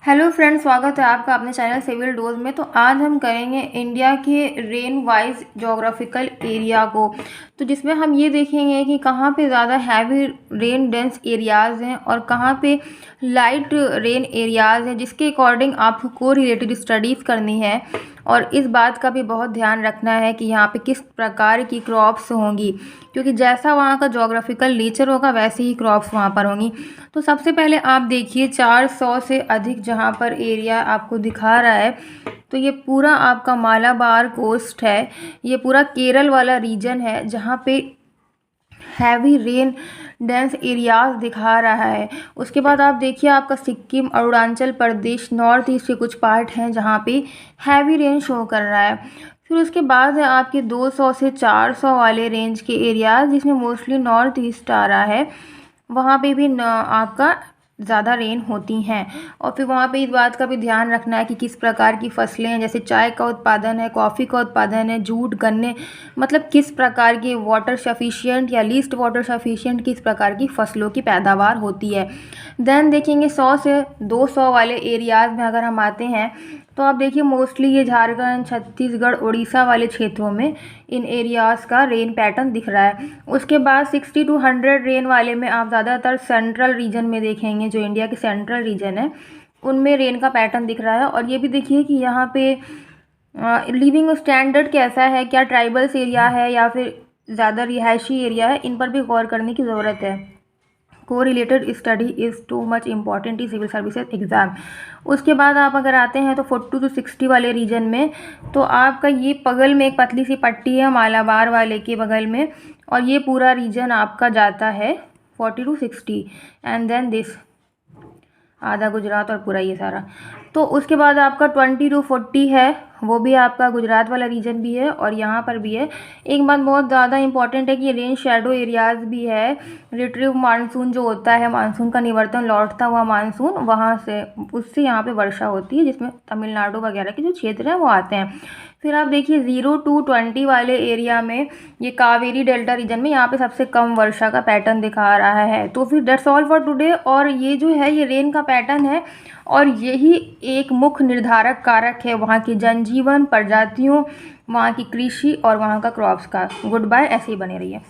Hello friends, स्वागत है आपका अपने चैनल सिविल डोज में। तो आज हम करेंगे इंडिया के रेन वाइज जोग्राफिकल एरिया को। तो जिसमें हम ये देखेंगे कि कहाँ पे ज़्यादा हैवी रेन डेंस एरियाज़ हैं और कहाँ पे लाइट रेन एरियाज़ हैं, जिसके अकॉर्डिंग आपको को रिलेटेड स्टडीज़ करनी है। और इस बात का भी बहुत ध्यान रखना है कि यहाँ पे किस प्रकार की क्रॉप्स होंगी, क्योंकि जैसा वहाँ का जोग्राफिकल नेचर होगा वैसे ही क्रॉप्स वहाँ पर होंगी। तो सबसे पहले आप देखिए 400 से अधिक जहाँ पर एरिया आपको दिखा रहा है, तो ये पूरा आपका मालाबार कोस्ट है। ये पूरा केरल वाला रीजन है जहाँ पे हैवी रेन डेंस एरियाज दिखा रहा है। उसके बाद आप देखिए आपका सिक्किम, अरुणाचल प्रदेश, नॉर्थ ईस्ट के कुछ पार्ट हैं जहाँ पे हैवी रेन शो कर रहा है। फिर उसके बाद है आपके 200 से 400 वाले रेंज के एरियाज, जिसमें मोस्टली नॉर्थ ईस्ट आ रहा है। वहाँ पे भी आपका ज़्यादा रेन होती हैं। और फिर वहाँ पे इस बात का भी ध्यान रखना है कि किस प्रकार की फसलें हैं, जैसे चाय का उत्पादन है, कॉफ़ी का उत्पादन है, जूट, गन्ने, मतलब किस प्रकार की वाटर सफिशिएंट या लीस्ट वाटर सफिशिएंट किस प्रकार की फसलों की पैदावार होती है। देन देखेंगे 100 से 200 वाले एरियाज़ में अगर हम आते हैं तो आप देखिए मोस्टली ये झारखंड, छत्तीसगढ़, उड़ीसा वाले क्षेत्रों में इन एरियाज़ का रेन पैटर्न दिख रहा है। उसके बाद 60 टू 100 रेन वाले में आप ज़्यादातर सेंट्रल रीजन में देखेंगे, जो इंडिया के सेंट्रल रीजन है उनमें रेन का पैटर्न दिख रहा है। और ये भी देखिए कि यहाँ पे लिविंग स्टैंडर्ड कैसा है, क्या ट्राइबल्स एरिया है या फिर ज़्यादा रिहायशी एरिया है, इन पर भी गौर करने की ज़रूरत है। को related study is too much important in civil services exam. उसके बाद आप अगर आते हैं तो 40 टू 60 वाले रीजन में, तो आपका ये बगल में एक पतली सी पट्टी है मालाबार वाले के बगल में, और ये पूरा रीजन आपका जाता है 40 टू 60 एंड देन दिस आधा गुजरात और पूरा ये सारा। तो उसके बाद आपका 20 टू 40 है, वो भी आपका गुजरात वाला रीजन भी है और यहाँ पर भी है। एक बात बहुत ज़्यादा इंपॉर्टेंट है कि रेन शेडो एरियाज़ भी है। रिट्रीव मानसून जो होता है, मानसून का निवर्तन, लौटता हुआ मानसून, वहाँ से उससे यहाँ पे वर्षा होती है, जिसमें तमिलनाडु वगैरह के जो क्षेत्र हैं वो आते हैं। फिर आप देखिए 0 टू 20 वाले एरिया में, ये कावेरी डेल्टा रीजन में, यहाँ पे सबसे कम वर्षा का पैटर्न दिखा रहा है। तो फिर दैट्स ऑल फॉर टुडे। और ये जो है ये रेन का पैटर्न है और यही एक मुख्य निर्धारक कारक है वहाँ की जनजीवन, प्रजातियों, वहाँ की कृषि और वहाँ का क्रॉप्स का। गुड बाय, ऐसे ही बने रहिए।